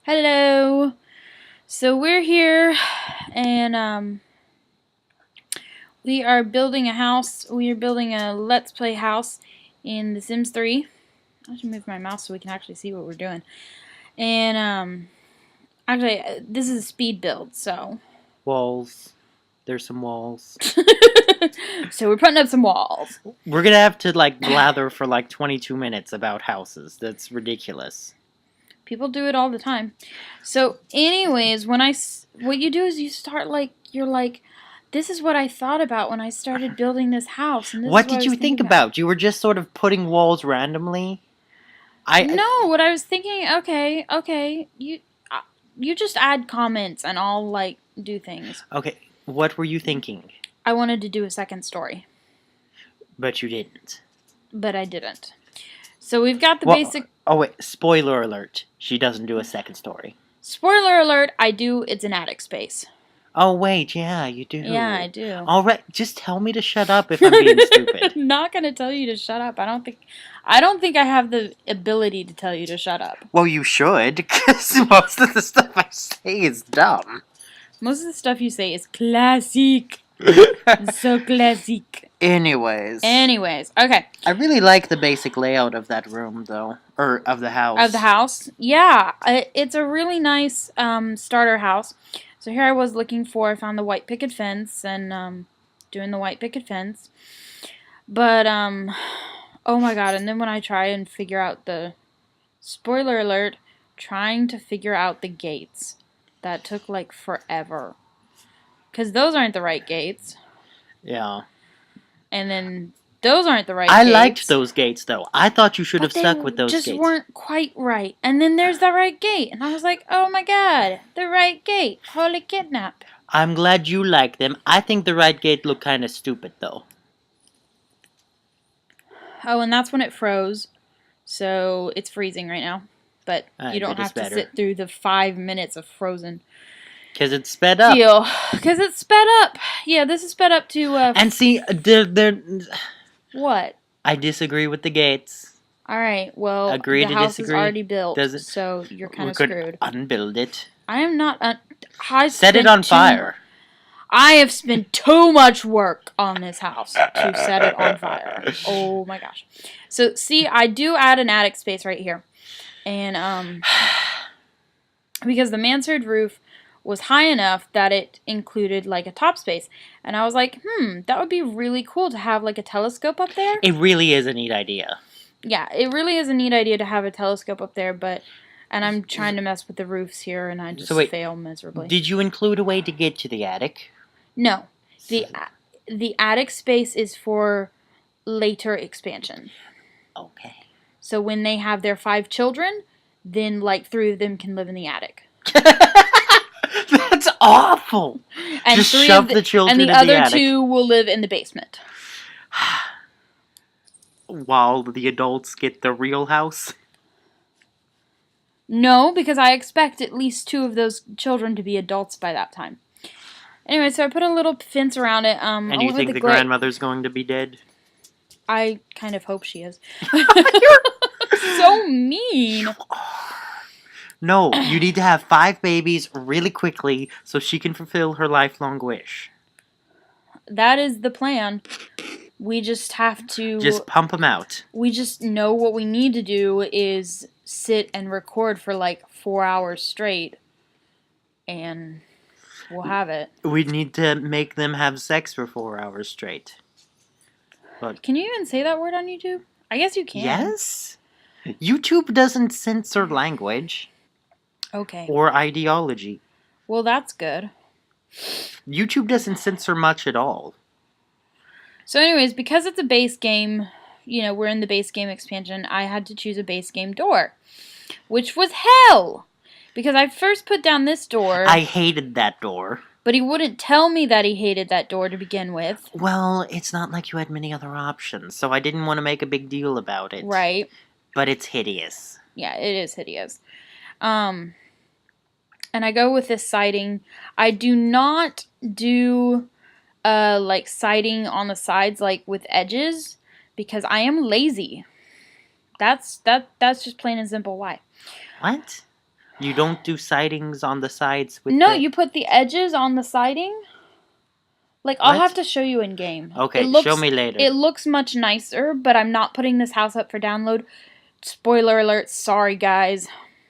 Hello. So we're here and we are building a house. We are building a Let's Play house in The Sims 3. I should move my mouse so we can actually see what we're doing. And actually this is a speed build, so Walls. There's some walls. so we're putting up some walls. We're gonna have to blather for 22 minutes about houses. That's ridiculous. People do it all the time. So anyways, what you do is you start you're like, this is what I thought about when I started building this house. And this What is did you think about? You were just sort of putting walls randomly? No, what I was thinking, okay, you just add comments and I'll do things. Okay, what were you thinking? I wanted to do a second story, But you didn't. but I didn't. So we've got the basic. Oh wait, spoiler alert. She doesn't do a second story. Spoiler alert, I do. It's an attic space. Oh wait, yeah, you do. Yeah, I do. Alright, just tell me to shut up if I'm being stupid. I'm not gonna tell you to shut up. I don't think I have the ability to tell you to shut up. Well, you should, because most of the stuff I say is dumb. Most of the stuff you say is classic. So classic. Anyways, okay. I really like the basic layout of that room, though. Or of the house. Of the house? Yeah. It's a really nice starter house. So here I was I found the white picket fence and doing the white picket fence. But, oh my god, and then when I try and figure out spoiler alert, trying to figure out the gates. That took forever. Because those aren't the right gates. Yeah. And then those aren't the right gates. I gates. liked those gates, though. I thought you should have stuck with those gates. They just weren't quite right. And then there's the right gate. And I was like, oh my god, the right gate. Holy kidnap. I'm glad you like them. I think the right gate looked kind of stupid, though. Oh, and that's when it froze. So it's freezing right now. But you don't have to sit through the 5 minutes of frozen. Because it's sped up. Because it's sped up. Yeah, this is sped up to... and see, What? I disagree with the gates. Alright, well, Agree the house is already built, so you're kind of screwed. Unbuild it. I am not... Set it on fire. I have spent too much work on this house to set it on fire. Oh my gosh. So, see, I do add an attic space right here. And, because the mansard roof was high enough that it included a top space. And I was like, that would be really cool to have a telescope up there. It really is a neat idea. Yeah, it really is a neat idea to have a telescope up there, and I'm trying to mess with the roofs here and I just fail miserably. Did you include a way to get to the attic? No. The attic space is for later expansion. Okay. So when they have their 5 children, then 3 of them can live in the attic. That's awful. And just shove the children in the attic. And the other 2 will live in the basement. While the adults get the real house? No, because I expect at least 2 of those children to be adults by that time. Anyway, so I put a little fence around it. And you think the grandmother's going to be dead? I kind of hope she is. You're so mean. No, you need to have 5 babies really quickly so she can fulfill her lifelong wish. That is the plan. We just have to... Just pump them out. We just know what we need to do is sit and record for 4 hours straight. And we'll have it. We need to make them have sex for 4 hours straight. But can you even say that word on YouTube? I guess you can. Yes. YouTube doesn't censor language. Okay. Or ideology. Well, that's good. YouTube doesn't censor much at all. So anyways, because it's a base game, we're in the base game expansion, I had to choose a base game door. Which was hell! Because I first put down this door. I hated that door. But he wouldn't tell me that he hated that door to begin with. Well, it's not like you had many other options, so I didn't want to make a big deal about it. Right. But it's hideous. Yeah, it is hideous. And I go with this siding. I do not do siding on the sides with edges because I am lazy. That's just plain and simple why. What? You don't do sidings on the sides with No, the... you put the edges on the siding. Like, I'll What? have to show you in game. Okay, show me later. It looks much nicer, but I'm not putting this house up for download. Spoiler alert, sorry guys.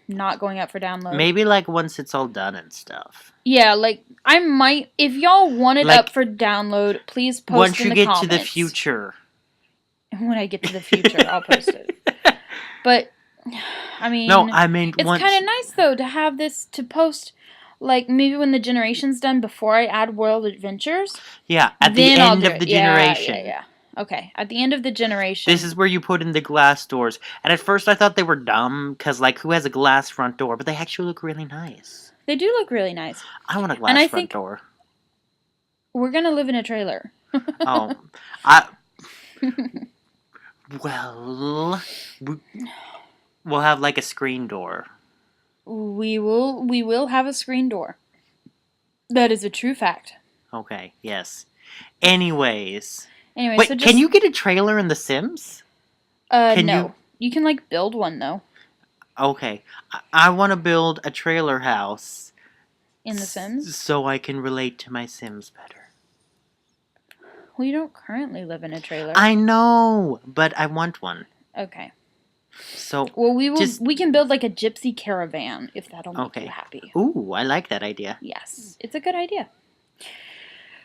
Not going up for download. Maybe, like, once it's all done and stuff. Yeah, like, I might... If y'all want it Like, up for download, please post once in you the get comments. to the future. When I get to the future, I'll post it. But, I mean... No, I mean, it's kind of nice, though, to have this to post... Like, maybe when the generation's done before I add World Adventures. Yeah, at the end of the generation. Yeah. Okay, at the end of the generation. This is where you put in the glass doors. And at first I thought they were dumb, because, like, who has a glass front door? But they actually look really nice. They do look really nice. I want a glass front door. We're going to live in a trailer. Oh. Well, we'll have, like, a screen door. We will have a screen door. That is a true fact. Okay, yes. Anyways. Anyway, wait, so just, can you get a trailer in The Sims? No. You can, like, build one, though. Okay. I want to build a trailer house. In The Sims? So I can relate to my Sims better. Well, you don't currently live in a trailer. I know, but I want one. Okay. So, well, we can build, like, a gypsy caravan, if that'll make you happy. Ooh, I like that idea. Yes, it's a good idea.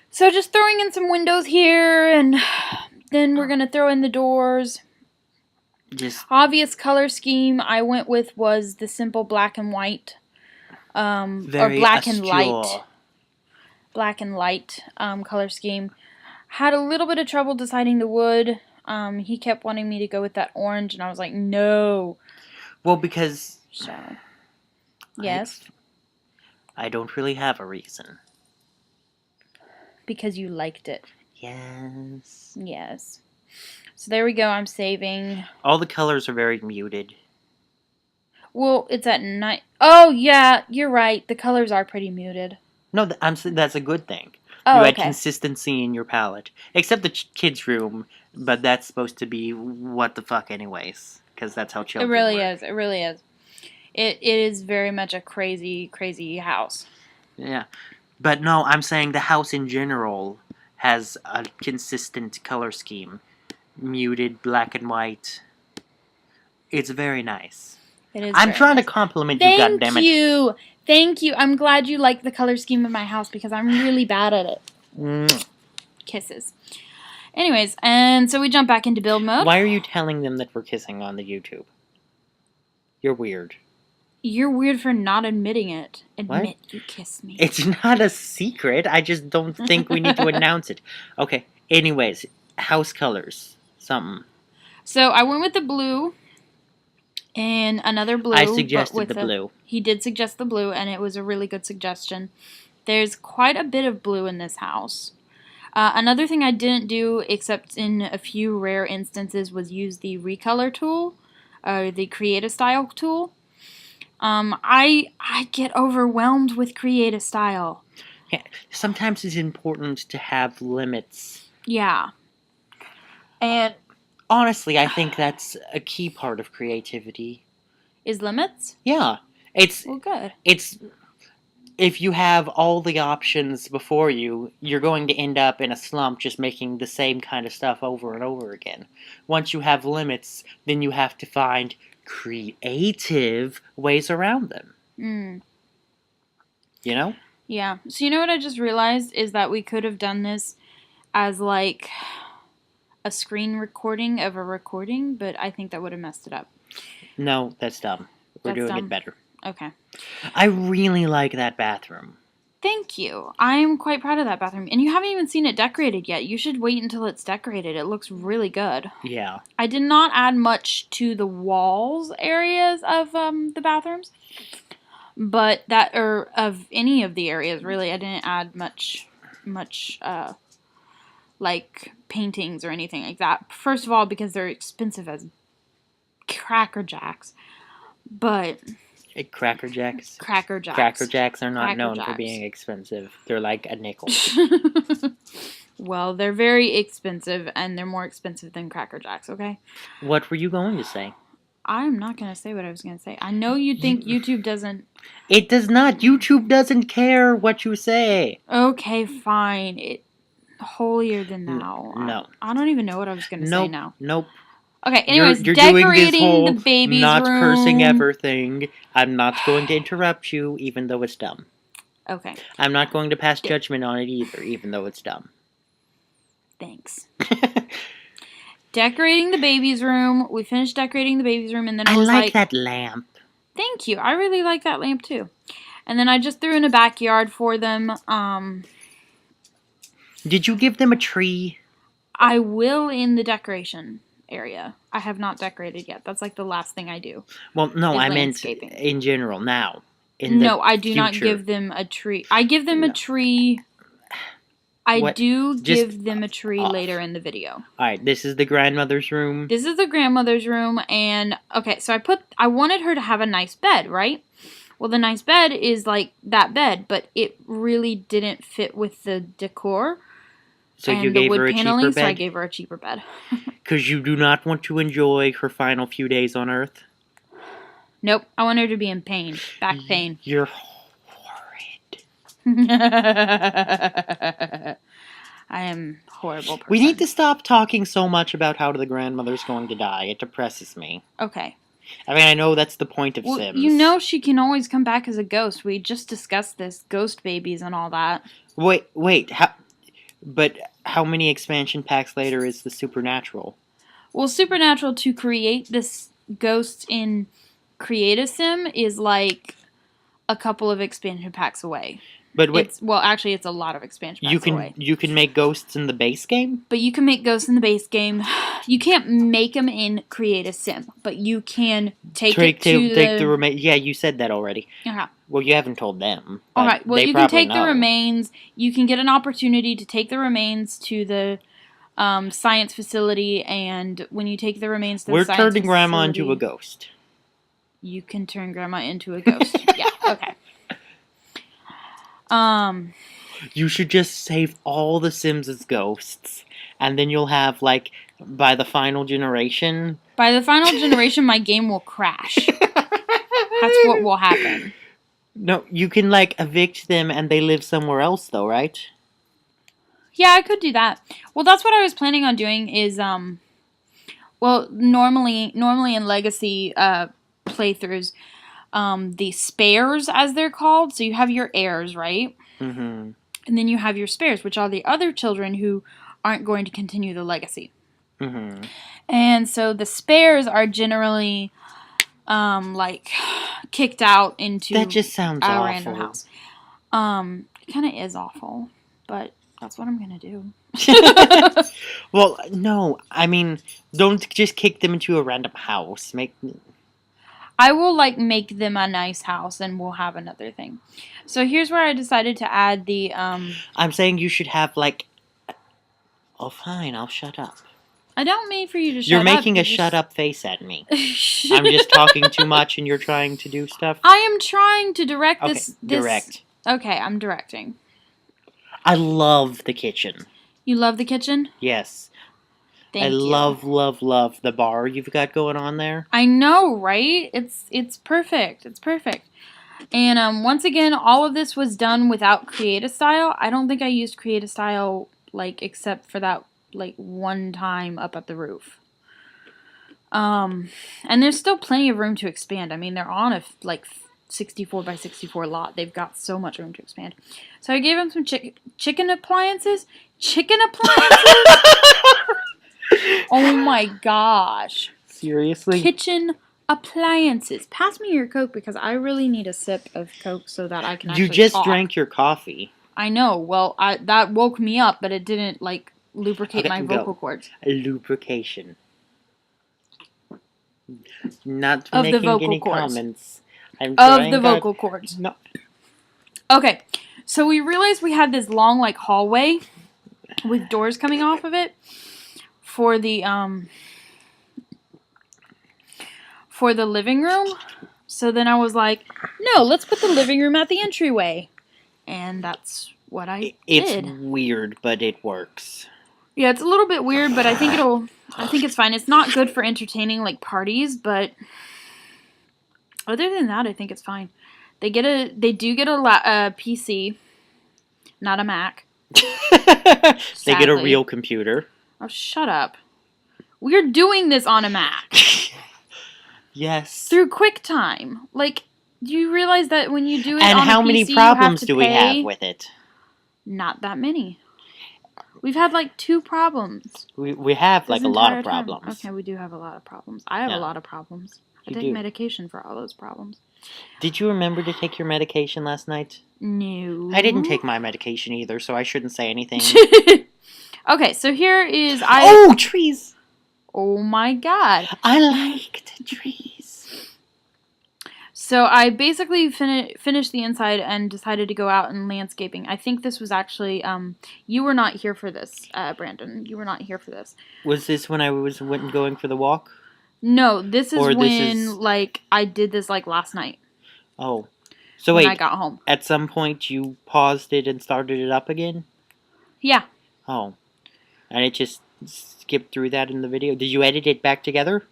So just throwing in some windows here, and then we're going to throw in the doors. Obvious color scheme I went with was the simple black and white. Or black and light. Black and light color scheme. Had a little bit of trouble deciding the wood. He kept wanting me to go with that orange, and I was like, no. Well, because... So, yes? I don't really have a reason. Because you liked it. Yes. Yes. So there we go, I'm saving. All the colors are very muted. Well, it's at night. Oh, yeah, you're right. The colors are pretty muted. No, that's a good thing. Oh, you had consistency in your palette. Except the kids' room, but that's supposed to be what the fuck anyways. Because that's how children work. It really is. It is very much a crazy, crazy house. Yeah. But no, I'm saying the house in general has a consistent color scheme. Muted, black and white. It's very nice. It is. I'm trying to compliment you, goddammit. Thank you. Thank you. I'm glad you like the color scheme of my house because I'm really bad at it. Kisses. Anyways, and so we jump back into build mode. Why are you telling them that we're kissing on the YouTube? You're weird. You're weird for not admitting it. Admit you kissed me. It's not a secret. I just don't think we need to announce it. Okay. Anyways, house colors. Something. So I went with the blue. And another blue. I suggested the blue. He did suggest the blue, and it was a really good suggestion. There's quite a bit of blue in this house. Another thing I didn't do, except in a few rare instances, was use the recolor tool, the create a style tool. I get overwhelmed with create a style. Yeah, sometimes it's important to have limits. Yeah. And honestly, I think that's a key part of creativity. Is limits? Yeah. Well, good. It's if you have all the options before you, you're going to end up in a slump just making the same kind of stuff over and over again. Once you have limits, then you have to find creative ways around them. You know? Yeah. So you know what I just realized is that we could have done this as like a screen recording of a recording, but I think that would have messed it up. No, that's dumb. We're doing it better. Okay. I really like that bathroom. Thank you. I am quite proud of that bathroom. And you haven't even seen it decorated yet. You should wait until it's decorated. It looks really good. Yeah. I did not add much to the walls areas of the bathrooms. But or of any of the areas, really. I didn't add much like paintings or anything like that. First of all, because they're expensive as Cracker Jacks. But Cracker Jacks? Cracker Jacks. Cracker Jacks are not known for being expensive. They're like a nickel. Well, they're very expensive, and they're more expensive than Cracker Jacks, okay? What were you going to say? I'm not going to say what I was going to say. I know you think YouTube doesn't... It does not. YouTube doesn't care what you say. Okay, fine. Holier than thou. No. I don't even know what I was going to say now. Nope. Okay, anyways, You're doing this decorating whole the baby's not room. cursing ever thing. I'm not going to interrupt you, even though it's dumb. Okay. I'm not going to pass judgment on it either, even though it's dumb. Thanks. Decorating the baby's room. We finished decorating the baby's room, and then I was like that lamp. Thank you. I really like that lamp too. And then I just threw in a backyard for them. Did you give them a tree? I will in the decoration area. I have not decorated yet. That's like the last thing I do. Well, no, I meant in general now. No, I do not give them a tree. I give them a tree. I do give them a tree later in the video. Alright, this is the grandmother's room. This is the grandmother's room, and okay, so I wanted her to have a nice bed, right? Well, the nice bed is like that bed, but it really didn't fit with the decor. So you gave her a cheaper bed? So I gave her a cheaper bed. Because you do not want to enjoy her final few days on Earth? Nope, I want her to be in pain. Back pain. You're horrid. I am a horrible person. We need to stop talking so much about how the grandmother's going to die. It depresses me. Okay. I mean, I know that's the point of Sims. You know she can always come back as a ghost. We just discussed this. Ghost babies and all that. Wait. But how many expansion packs later is the Supernatural? Well, Supernatural, to create this ghost in Create a Sim is like a couple of expansion packs away. But wait, actually, it's a lot of expansion packs away. You can make ghosts in the base game? But you can make ghosts in the base game. You can't make them in Create a Sim, but you can take the remains. Yeah, you said that already. Okay. Well, you haven't told them. All right. Well, you can take the remains. You can get an opportunity to take the remains to the science facility, and when you take the remains to the science facility... We're turning Grandma into a ghost. You can turn Grandma into a ghost. Yeah, okay. You should just save all the Sims as ghosts, and then you'll have, like, by the final generation... By the final generation, my game will crash. That's what will happen. No, you can, like, evict them and they live somewhere else, though, right? Yeah, I could do that. Well, that's what I was planning on doing is, well, normally in Legacy playthroughs, the spares, as they're called, so you have your heirs, right? Mm-hmm. And then you have your spares, which are the other children who aren't going to continue the legacy. Mm-hmm. And so the spares are generally, like, kicked out into that just sounds a awful. random house. It kind of is awful, but that's what I'm gonna do. Well, no, I mean, don't just kick them into a random house. I will, like, make them a nice house, and we'll have another thing. So here's where I decided to add the, I'm saying you should have, like... Oh, fine, I'll shut up. I don't mean for you to shut up. You're making a shut-up face at me. I'm just talking too much, and you're trying to do stuff? I am trying to direct this... direct. Okay, I'm directing. I love the kitchen. You love the kitchen? Yes. Thank you. love the bar you've got going on there. I know, right? It's perfect. It's perfect. And once again, all of this was done without Create a Style. I don't think I used Create a Style, like, except for that, like, one time up at the roof. And there's still plenty of room to expand. I mean, they're on a, like, 64 by 64 lot. They've got so much room to expand. So I gave them some chicken appliances. Chicken appliances? Oh my gosh. Seriously? Kitchen appliances. Pass me your Coke because I really need a sip of Coke so that I can actually You just talk. drank your coffee. I know. Well, that woke me up, but it didn't, like, lubricate my vocal cords. Lubrication. Not of making the vocal any cords. Comments. Of the vocal cords. No. Okay, so we realized we had this long, like, hallway with doors coming off of it for the living room. So then I was like, no, let's put the living room at the entryway. And that's what I did. It's weird, but it works. Yeah, it's a little bit weird, but I think it's fine. It's not good for entertaining like parties, but other than that, I think it's fine. They do get a PC, not a Mac. They get a Sadly. real computer. Oh, shut up. We're doing this on a Mac. Yes. Through QuickTime. Like, do you realize that when you do it And on how a PC, many you problems have to do pay? we have with it? Not that many. We've had like 2 problems. We have like this a lot entire of time. problems. Okay, we do have a lot of problems. I have a Yeah. lot of problems. I You take do. medication for all those problems. Did you remember to take your medication last night? No. I didn't take my medication either, so I shouldn't say anything. Okay, so here is Oh, trees! Oh my god. I like the trees. So I basically finished the inside and decided to go out and landscaping. I think this was actually you were not here for this, Brandon. You were not here for this. Was this when I went going for the walk? No, this is Or when this is... like I did this like last night. Oh. So when wait, I got home. At some point you paused it and started it up again? Yeah. Oh. And it just skipped through that in the video? Did you edit it back together?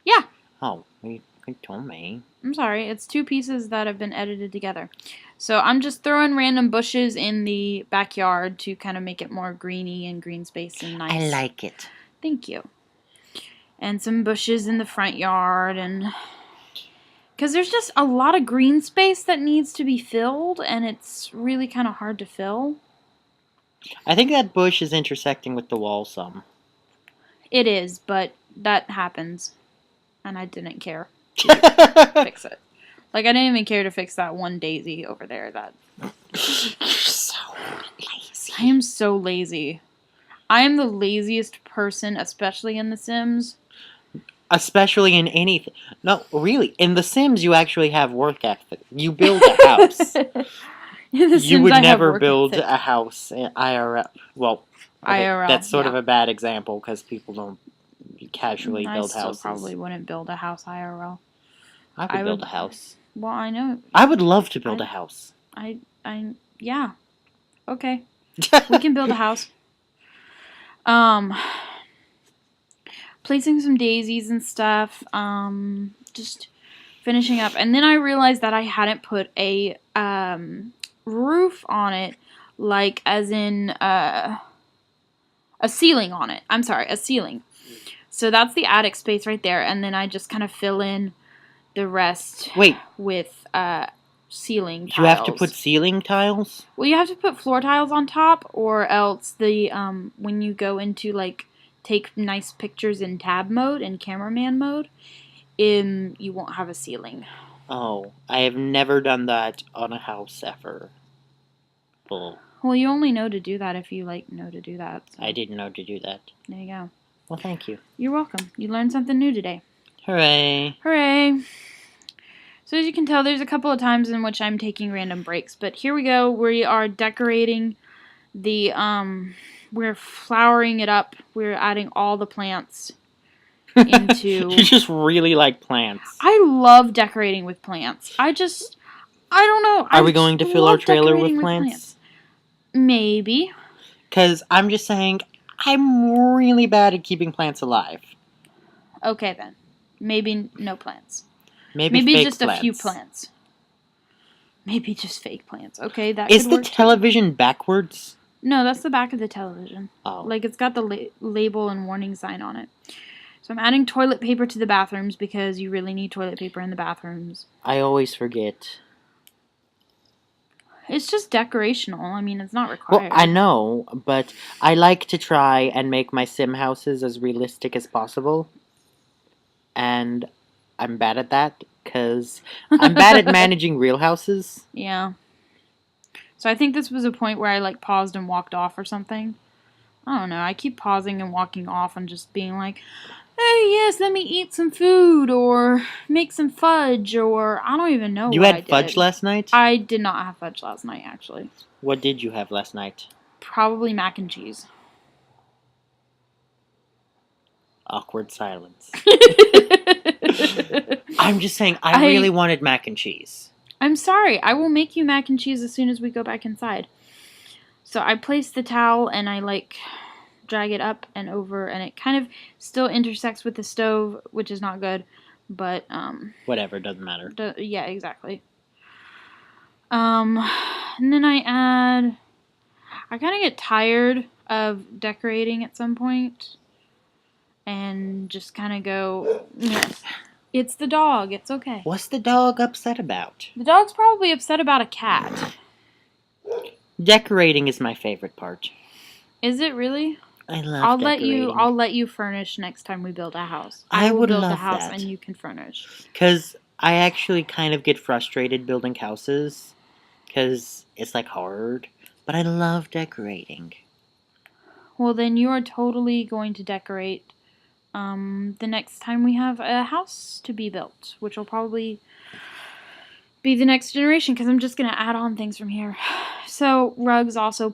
Yeah. Oh, you told me. I'm sorry. It's 2 pieces that have been edited together. So I'm just throwing random bushes in the backyard to kind of make it more greeny and green space and nice. I like it. Thank you. And some bushes in the front yard, and because there's just a lot of green space that needs to be filled, and it's really kind of hard to fill. I think that bush is intersecting with the wall some. It is, but that happens, and I didn't care to fix it. Like, I didn't even care to fix that one daisy over there. You're so lazy. I am so lazy. I am the laziest person, especially in The Sims. Especially in anything. No, really. In The Sims, you actually have work ethic. You build a house. You would never build a house in IRL. Well, okay, IRL, that's sort of a bad example because people don't casually build houses. I still probably wouldn't build a house IRL. I would build a house. Well, I know. I would love to build a house. Yeah. Okay. We can build a house. Placing some daisies and stuff. Just finishing up. And then I realized that I hadn't put a roof on it, like as in a ceiling on it. I'm sorry, a ceiling. So that's the attic space right there, and then I just kind of fill in the rest with ceiling tiles. You have to put ceiling tiles? Well, you have to put floor tiles on top, or else the when you go into like take nice pictures in tab mode and cameraman mode, you won't have a ceiling. Oh, I have never done that on a house ever. Well, you only know to do that if you like know to do that. So. I didn't know to do that. There you go. Well, thank you. You're welcome. You learned something new today. Hooray. Hooray. So as you can tell, there's a couple of times in which I'm taking random breaks. But here we go. We are decorating the, we're flowering it up. We're adding all the plants into... You just really like plants. I love decorating with plants. I don't know. Are we going to fill our trailer with plants? Maybe. Because I'm just saying, I'm really bad at keeping plants alive. Okay, then. Maybe no plants. Maybe just plants. A few plants. Maybe just fake plants. Okay, that is could the work television backwards? No, that's the back of the television. Oh. Like, it's got the label and warning sign on it. So I'm adding toilet paper to the bathrooms because you really need toilet paper in the bathrooms. I always forget. It's just decorational. I mean, it's not required. Well, I know, but I like to try and make my sim houses as realistic as possible. And I'm bad at that because I'm bad at managing real houses. Yeah. So I think this was a point where I like paused and walked off or something. I don't know. I keep pausing and walking off and just being like, "Hey, yes, let me eat some food or make some fudge," or I don't even know. You what had fudge last night? I did not have fudge last night, actually. What did you have last night? Probably mac and cheese. Awkward silence. I'm just saying, I really wanted mac and cheese. I'm sorry. I will make you mac and cheese as soon as we go back inside. So I placed the towel and I drag it up and over, and it kind of still intersects with the stove, which is not good, but whatever, doesn't matter. Yeah, exactly. And then I kind of get tired of decorating at some point, and just kind of go, it's the dog, it's okay. What's the dog upset about? The dog's probably upset about a cat. Decorating is my favorite part. Is it really? I love decorating. I'll let you furnish next time we build a house. I will would build love the house that. and you can furnish. Because I actually kind of get frustrated building houses. Because it's like hard. But I love decorating. Well, then you are totally going to decorate the next time we have a house to be built, which will probably be the next generation, because I'm just going to add on things from here. So rugs also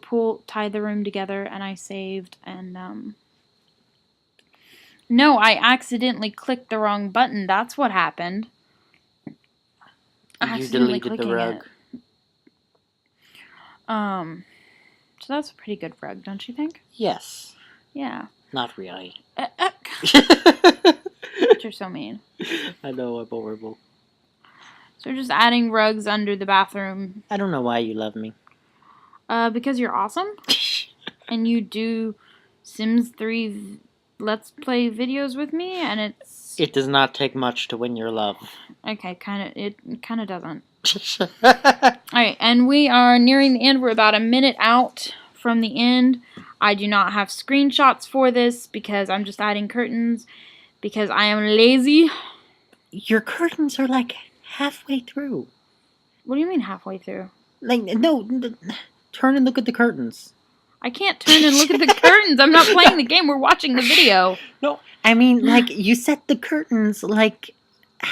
tie the room together, and I saved, and no, I accidentally clicked the wrong button. That's what happened. You deleted the rug. So that's a pretty good rug, don't you think? Yes. Yeah. Not really. You're so mean. I know, I'm horrible. So we're just adding rugs under the bathroom. I don't know why you love me. Because you're awesome. And you do Sims 3 Let's Play videos with me, and it's... It does not take much to win your love. Okay, it kind of doesn't. Alright, and we are nearing the end. We're about a minute out from the end. I do not have screenshots for this because I'm just adding curtains because I am lazy. Your curtains are like halfway through. What do you mean halfway through? Like, no, turn and look at the curtains. I can't turn and look at the curtains. I'm not playing the game. We're watching the video. No, I mean, like, you set the curtains, like... I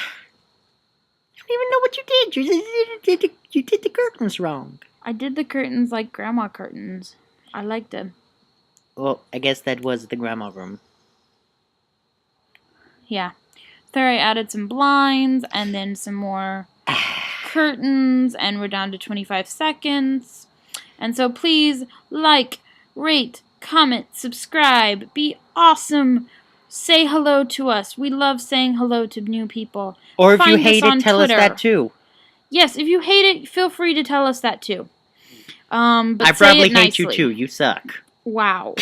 don't even know what you did. You did the curtains wrong. I did the curtains like grandma curtains. I liked them. Well, I guess that was the grandma room. Yeah. There I added some blinds and then some more curtains, and we're down to 25 seconds. And so please like, rate, comment, subscribe, be awesome, say hello to us. We love saying hello to new people. Or if you hate it, tell us that too. Yes, if you hate it, feel free to tell us that too. But I probably hate you too. You suck. Wow.